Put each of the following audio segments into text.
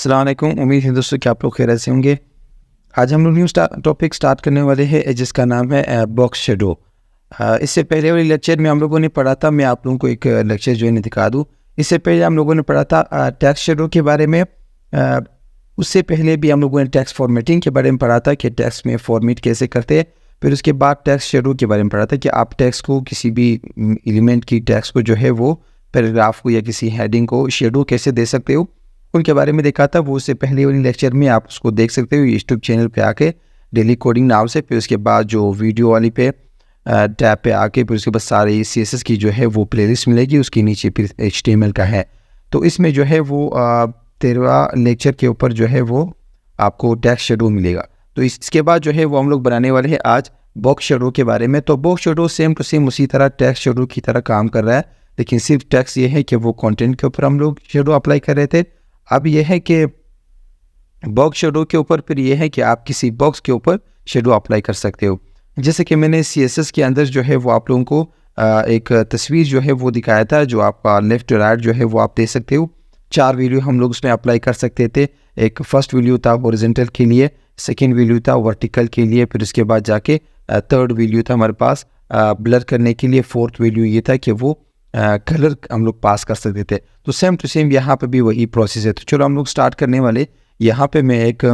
अस्सलाम वालेकुम। उम्मीद है दोस्तों कि आप लोग खैरियत से होंगे। आज हम लोग न्यू टॉपिक स्टार्ट करने वाले हैं जिसका नाम है बॉक्स शेडो। इससे पहले वाले लेक्चर में हम लोगों ने पढ़ा था, मैं आप लोगों को एक लेक्चर जो है दिखा दूँ। इससे पहले हम लोगों ने पढ़ा था टेक्स्ट शेडो के बारे में। उससे पहले भी हम लोगों ने टेक्स्ट फॉर्मेटिंग के बारे में पढ़ा था कि टेक्स्ट में फॉर्मेट कैसे करते हैं। फिर उसके बाद टेक्स्ट शेडो के बारे में पढ़ा था कि आप टेक्स्ट को, किसी भी एलिमेंट की टेक्स्ट को जो है वो पैराग्राफ को या किसी हेडिंग को शेडो कैसे दे सकते हो, उनके बारे में देखा था। वो उससे पहले वाली लेक्चर में आप उसको देख सकते हो यूट्यूब चैनल पे आके, डेली कोडिंग नाम से। फिर उसके बाद जो वीडियो वाली पे टैब पे आके, फिर उसके बाद सारी CSS की जो है वो प्लेलिस्ट मिलेगी, उसके नीचे फिर HTML का है। तो इसमें जो है वो 13वां लेक्चर के ऊपर जो है वो आपको टेक्स्ट शेडो मिलेगा। तो इसके बाद जो है वो हम लोग बनाने वाले हैं आज बॉक्स शेडो के बारे में। तो box shadow same to same उसी तरह टेक्स्ट शेडो की तरह काम कर रहा है, लेकिन सिर्फ टेक्स्ट ये है कि वो कंटेंट के ऊपर हम लोग शेडो अप्लाई कर रहे थे। अब ये है कि बॉक्स शेडो के ऊपर फिर ये है कि आप किसी बॉक्स के ऊपर शेडो अप्लाई कर सकते हो। जैसे कि मैंने CSS के अंदर जो है वो आप लोगों को एक तस्वीर जो है वो दिखाया था, जो आपका लेफ्ट राइट जो है वो आप दे सकते हो। 4 वैल्यू हम लोग उसमें अप्लाई कर सकते थे। एक फर्स्ट वैल्यू था हॉरिजॉन्टल के लिए, सेकेंड वैल्यू था वर्टिकल के लिए, फिर उसके बाद जाके थर्ड वैल्यू था हमारे पास ब्लर करने के लिए, फोर्थ वैल्यू ये था कि वो कलर हम लोग पास कर सकते थे। तो सेम टू सेम यहाँ पे भी वही प्रोसेस है। तो चलो हम लोग स्टार्ट करने वाले। यहाँ पे मैं एक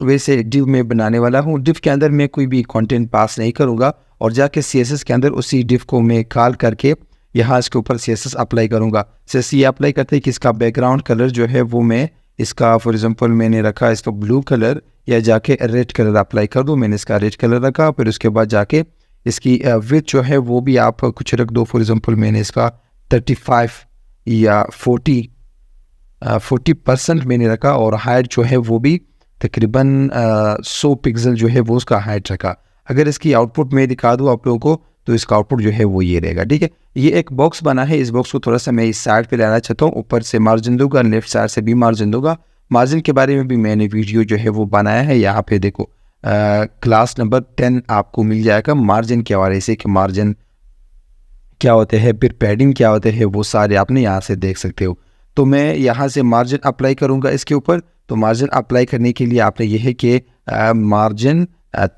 वैसे डिव में बनाने वाला हूँ। डिव के अंदर मैं कोई भी कंटेंट पास नहीं करूँगा और जाके CSS के अंदर उसी डिव को मैं कॉल करके यहाँ इसके ऊपर CSS अप्लाई करूँगा। CSS ये अप्लाई करते हैं कि इसका बैकग्राउंड कलर जो है वो मैं इसका फॉर एग्जांपल मैंने रखा इसका ब्लू कलर, या जाके रेड कलर अप्लाई कर दूँ। मैंने इसका रेड कलर रखा। फिर उसके बाद जाके इसकी विड्थ जो है वो भी आप कुछ रख दो। फॉर एग्जांपल मैंने इसका 35 या 40% मैंने रखा, और हाइट जो है वो भी तकरीबन 100 पिक्सल जो है वो उसका हाइट रखा। अगर इसकी आउटपुट मैं दिखा दूँ आप लोगों को, तो इसका आउटपुट जो है वो ये रहेगा। ठीक है, ये एक बॉक्स बना है। इस बॉक्स को थोड़ा सा मैं इस साइड पे लाना चाहता हूँ। ऊपर से मार्जिन दूंगा, लेफ्ट साइड से भी मार्जिन दूंगा। मार्जिन के बारे में भी मैंने वीडियो जो है वो बनाया है। यहाँ पे देखो क्लास नंबर 10 आपको मिल जाएगा मार्जिन के हवाले से, कि मार्जिन क्या होते हैं, फिर पैडिंग क्या होते हैं, वो सारे आपने यहाँ से देख सकते हो। तो मैं यहाँ से मार्जिन अप्लाई करूँगा इसके ऊपर। तो मार्जिन अप्लाई करने के लिए आपने ये है कि मार्जिन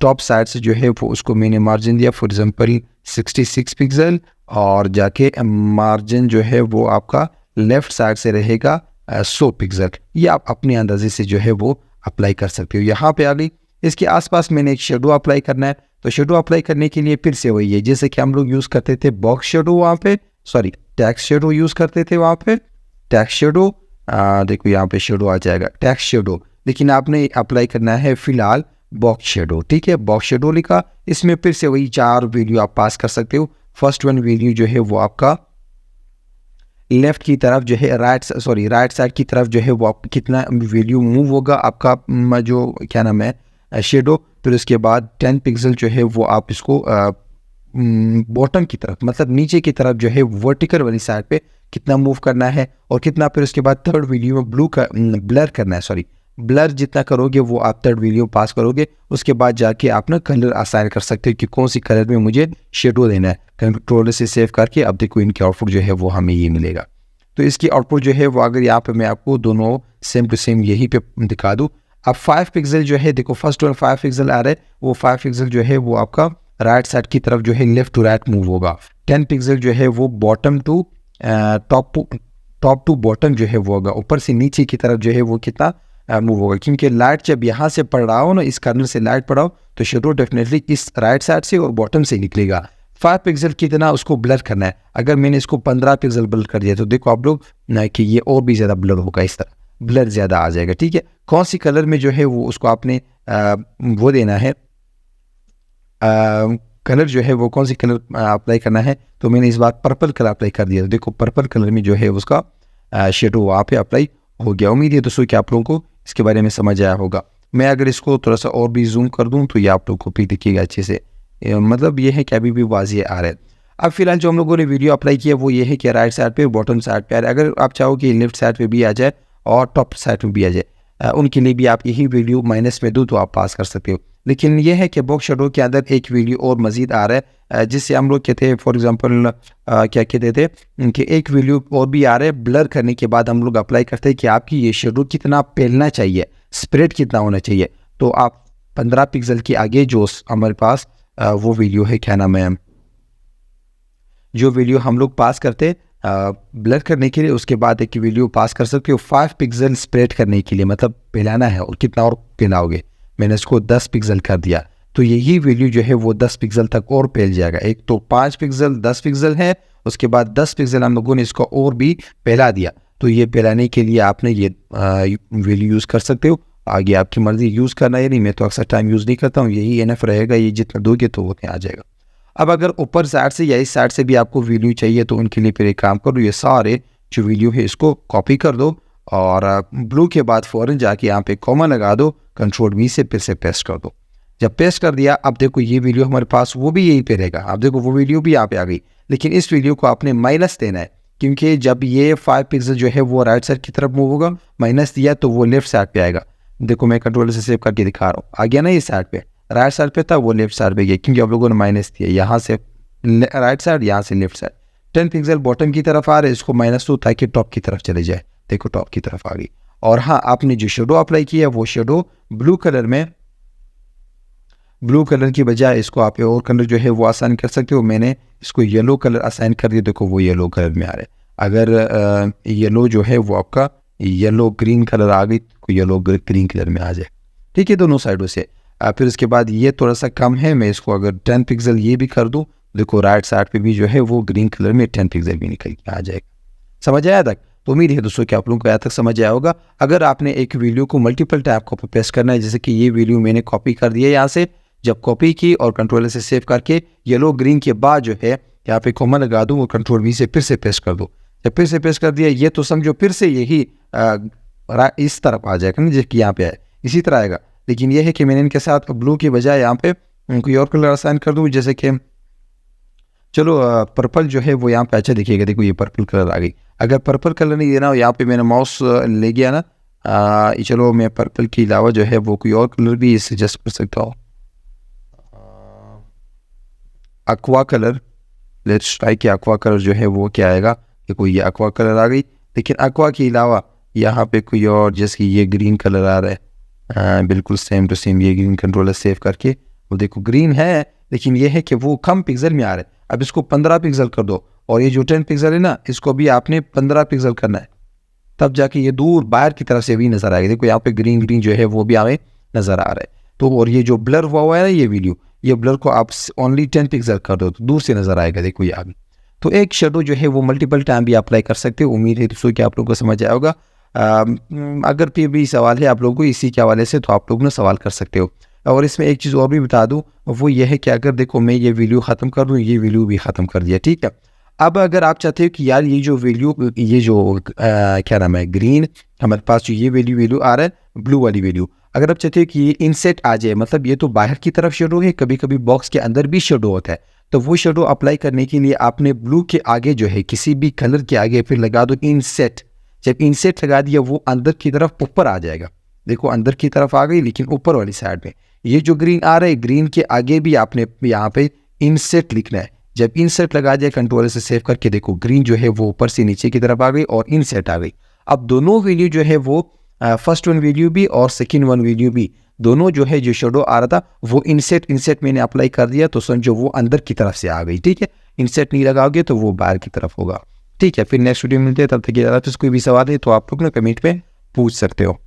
टॉप साइड से जो है वो उसको मैंने मार्जिन दिया फॉर एग्जांपल 66 पिक्सल, और जाके मार्जिन जो है वो आपका लेफ्ट साइड से रहेगा 100 पिक्सल। ये आप अपने अंदाजे से जो है वो अप्लाई कर सकते हो। यहाँ पे अभी इसके आसपास मैंने एक शेडो अप्लाई करना है। तो शेडो अप्लाई करने के लिए फिर से वही है जैसे कि हम लोग यूज़ करते थे बॉक्स शेडो, वहाँ पे सॉरी टेक्स्ट शेडो यूज़ करते थे वहाँ पे। टेक्स्ट शेडो देखो यहाँ पे शेडो आ जाएगा टेक्स्ट शेडो, लेकिन आपने अप्लाई करना है फिलहाल बॉक्स शेडो। ठीक है, बॉक्स शेडो लिखा। इसमें फिर से वही 4 वैल्यू आप पास कर सकते हो। फर्स्ट वन वैल्यू जो है वो आपका लेफ्ट की तरफ जो है राइट साइड की तरफ जो है वो आप कितना वैल्यू मूव होगा आपका जो क्या नाम है शेडो। फिर उसके बाद 10 पिक्सल जो है वो आप इसको बॉटम की तरफ, मतलब नीचे की तरफ जो है वर्टिकल वाली साइड पे कितना मूव करना है, और कितना फिर उसके बाद थर्ड वैल्यू में ब्लर करना है। ब्लर जितना करोगे वो आप थर्ड वैल्यू पास करोगे। उसके बाद जाके आप ना कलर असाइन कर सकते हो कि कौन सी कलर में मुझे शेडो देना है। कंट्रोल से सेव करके अब देखो इनके आउटपुट जो है वो हमें ये मिलेगा। तो इसकी आउटपुट जो है वो अगर यहाँ पे मैं आपको दोनों सेम टू सेम यहीं पे दिखा दूँ। अब 5 पिक्सल जो है देखो फर्स्ट वन 5 पिक्सल आ रहा है, वो 5 पिक्सल जो है वो आपका राइट साइड की तरफ जो है लेफ्ट टू राइट मूव होगा। 10 पिक्सल जो है वो bottom to top to bottom जो है वो होगा, ऊपर से नीचे की तरफ जो है वो कितना मूव होगा। क्योंकि लाइट जब यहाँ से पड़ रहा हो ना, इस कार्नर से लाइट पड़ा हो, तो शेडो डेफिनेटली इस राइट साइड से और बॉटम से निकलेगा। 5 पिक्सल कितना उसको ब्लर करना है। अगर मैंने इसको 15 पिक्सल ब्लर कर दिया तो देखो आप लोग कि ये और भी ज़्यादा ब्लर होगा, इस तरह ब्लर ज़्यादा आ जाएगा। ठीक है, कौन सी कलर में जो है वो उसको आपने वो देना है, कलर जो है वो कौन सी कलर अप्लाई करना है। तो मैंने इस बार पर्पल कलर अप्लाई कर दिया। तो देखो पर्पल कलर में जो है उसका शेडो वहाँ पे अप्लाई हो गया। उम्मीद है दोस्तों कि आप लोगों को इसके बारे में समझ आया होगा। मैं अगर इसको थोड़ा सा और भी जूम कर दूँ तो ये आप लोग को भी दिखेगा अच्छे से। मतलब ये है कि अभी भी वाज़ेह आ रहा है। अब फिलहाल जो हम लोगों ने वीडियो अप्लाई किया वो ये है कि राइट साइड पे बॉटम साइड पे, अगर आप चाहो कि लेफ्ट साइड पे भी आ जाए और टॉप साइड में भी आ जाए। उनके लिए भी आप यही वैल्यू माइनस में दो तो आप पास कर सकते हो। लेकिन यह है कि बॉक्स शेडो के अंदर एक वैल्यू और मज़ीद आ रहा है, जिससे हम लोग कहते हैं फॉर एग्जांपल क्या कहते थे कि एक वैल्यू और भी आ रहा है। ब्लर करने के बाद हम लोग अप्लाई करते हैं कि आपकी ये शेडो कितना फैलना चाहिए, स्प्रेड कितना होना चाहिए। तो आप 15 पिक्सल के आगे जो हमारे पास वो वैल्यू है, क्या नाम है, जो वैल्यू हम लोग पास करते ब्लर करने के लिए, उसके बाद एक वैल्यू पास कर सकते हो 5 पिक्सल स्प्रेड करने के लिए, मतलब फैलाना है। और कितना और फैलाओगे, मैंने इसको 10 पिक्सल कर दिया तो यही वैल्यू जो है वो 10 पिक्सल तक और फैल जाएगा। एक तो 5 पिक्सल 10 पिक्सल है, उसके बाद 10 पिक्सल हम लोगों ने इसको और भी फैला दिया। तो ये फैलाने के लिए आपने ये वैल्यू यूज़ कर सकते हो। आगे आपकी मर्ज़ी यूज़ करना है, नहीं मैं तो अक्सर टाइम यूज़ नहीं करता हूँ, यही एनफ रहेगा, ये जितना दोगे तो उतना आ जाएगा। अब अगर ऊपर साइड से या इस साइड से भी आपको वैल्यू चाहिए तो उनके लिए फिर एक काम करो, ये सारे जो वैल्यू है इसको कॉपी कर दो और ब्लू के बाद फ़ौरन जाके यहाँ पे कॉमा लगा दो, कंट्रोल V से फिर से पेस्ट कर दो। जब पेस्ट कर दिया अब देखो ये वैल्यू हमारे पास वो भी यही पे रहेगा। अब देखो वो वैल्यू भी यहाँ पे आ गई, लेकिन इस वैल्यू को आपने माइनस देना है, क्योंकि जब ये 5 पिक्सल जो है वो राइट साइड की तरफ मूव होगा, माइनस दिया तो वो लेफ्ट साइड पे आएगा। देखो मैं कंट्रोल से सेव करके दिखा रहा हूँ, आ गया ना ये साइड पे, राइट साइड पे था वो लेफ्ट साइड पे गया, क्योंकि आप लोगों ने माइनस दिया, यहाँ से राइट साइड यहाँ से लेफ्ट साइड। 10 पिक्सल बॉटम की तरफ आ रहे, इसको माइनस दो ताकि टॉप की तरफ चले जाए। देखो टॉप की तरफ आ गई। और हाँ, आपने जो शेडो अप्लाई किया वो शेडो ब्लू कलर में, ब्लू कलर की बजाय इसको आप और कलर जो है वो असाइन कर सकते हो। मैंने इसको येलो कलर असाइन कर दिया, देखो वो येलो कलर में आ रहा है। अगर येलो जो है वो आपका येलो ग्रीन कलर आ गई तो येलो ग्रीन कलर में आ जाए, ठीक है, दोनों साइडों से। फिर उसके बाद ये थोड़ा सा कम है, मैं इसको अगर 10 पिक्सल ये भी कर दूँ, देखो राइट साइड पे भी जो है वो ग्रीन कलर में 10 पिक्सल भी निकल के आ जाएगा। समझ आया तक? तो उम्मीद है दोस्तों कि आप लोगों को यहाँ तक समझ आया होगा। अगर आपने एक वीडियो को मल्टीपल टाइप कॉपी पेस्ट करना है, जैसे कि ये वीडियो मैंने कॉपी कर दिया यहाँ से, जब कॉपी की और कंट्रोल से सेव करके येलो ग्रीन के बाद जो है यहाँ पे कॉमा लगा दूँ और कंट्रोल V से फिर से पेस्ट कर दो। जब फिर से पेस्ट कर दिया ये तो समझो फिर से यही इस तरफ आ जाएगा ना, जैसे यहाँ पे है इसी तरह आएगा। लेकिन यह है कि मैंने इनके साथ ब्लू की बजाय यहाँ पे कोई और कलर असाइन कर दूँ, जैसे कि चलो पर्पल जो है वो यहाँ पे अच्छा दिखेगा। देखो ये पर्पल कलर आ गई। अगर पर्पल कलर नहीं देना हो, यहाँ पे मैंने माउस ले गया ना, चलो मैं पर्पल के अलावा जो है वो कोई और कलर भी सजेस्ट कर सकता हूँ। एक्वा कलर, लेट्स ट्राई कि एक्वा कलर जो है वो क्या आएगा। देखो ये एक्वा कलर आ गई, लेकिन एक्वा के अलावा यहाँ पे कोई और, जैसे कि ये ग्रीन कलर आ रहा है, बिल्कुल सेम टू सेम ये ग्रीन कंट्रोलर सेव करके, वो देखो ग्रीन है, लेकिन ये है कि वो कम पिक्सल में आ रहा है। अब इसको 15 पिक्सल कर दो, और ये जो 10 पिक्सल है ना इसको भी आपने 15 पिक्सल करना है, तब जाके ये दूर बाहर की तरफ से भी नज़र आएगा। देखो यहाँ पे ग्रीन ग्रीन जो है वो भी हमें नज़र आ रहा है। तो और ये जो ब्लर हुआ है ना ये वीडियो, ये ब्लर को आप ओनली 10 पिक्सल कर दो तो दूर से नज़र आएगा। देखो ये आगे। तो एक शेडो जो है वो मल्टीपल टाइम भी अप्लाई कर सकते हो। उम्मीद है दोस्तों कि आप लोगों को समझ आया होगा। अगर फिर भी सवाल है आप लोगों को इसी के हवाले से, तो आप लोग ना सवाल कर सकते हो। और इसमें एक चीज़ और भी बता दूं, वो ये है कि अगर देखो मैं ये वीडियो ख़त्म कर दूं, ये वीडियो भी ख़त्म कर दिया, ठीक है। अब अगर आप चाहते हो कि यार ये जो वीडियो, ये जो क्या नाम है, ग्रीन हमारे पास जो ये वैल्यू आ रहा है, ब्लू वाली वैल्यू, अगर आप चाहते हो कि ये इनसेट आ जाए, मतलब ये तो बाहर की तरफ शेडो है, कभी कभी बॉक्स के अंदर भी शेडो होता है, तो वो शेडो अप्लाई करने के लिए आपने ब्लू के आगे जो है किसी भी कलर के आगे फिर लगा दो इनसेट। जब इनसेट लगा दिया वो अंदर की तरफ ऊपर आ जाएगा। देखो अंदर की तरफ आ गई, लेकिन ऊपर वाली साइड में ये जो ग्रीन आ रहा है, ग्रीन के आगे भी आपने यहाँ पे इनसेट लिखना है। जब इनसेट लगा दिया कंट्रोल से सेव करके, देखो ग्रीन जो है वो ऊपर से नीचे की तरफ आ गई और इनसेट आ गई। अब दोनों वैल्यू जो है वो फर्स्ट वन वैल्यू भी और सेकंड वन वैल्यू भी, दोनों जो है जो शेडो आ रहा था वो इनसेट मैंने अप्लाई कर दिया, तो समझो वो अंदर की तरफ से आ गई, ठीक है। इनसेट नहीं लगाओगे तो वो बाहर की तरफ होगा, ठीक है। फिर नेक्स्ट वीडियो मिलते हैं, तब तक कोई भी सवाल है तो आप लोग ना कमेंट में पूछ सकते हो।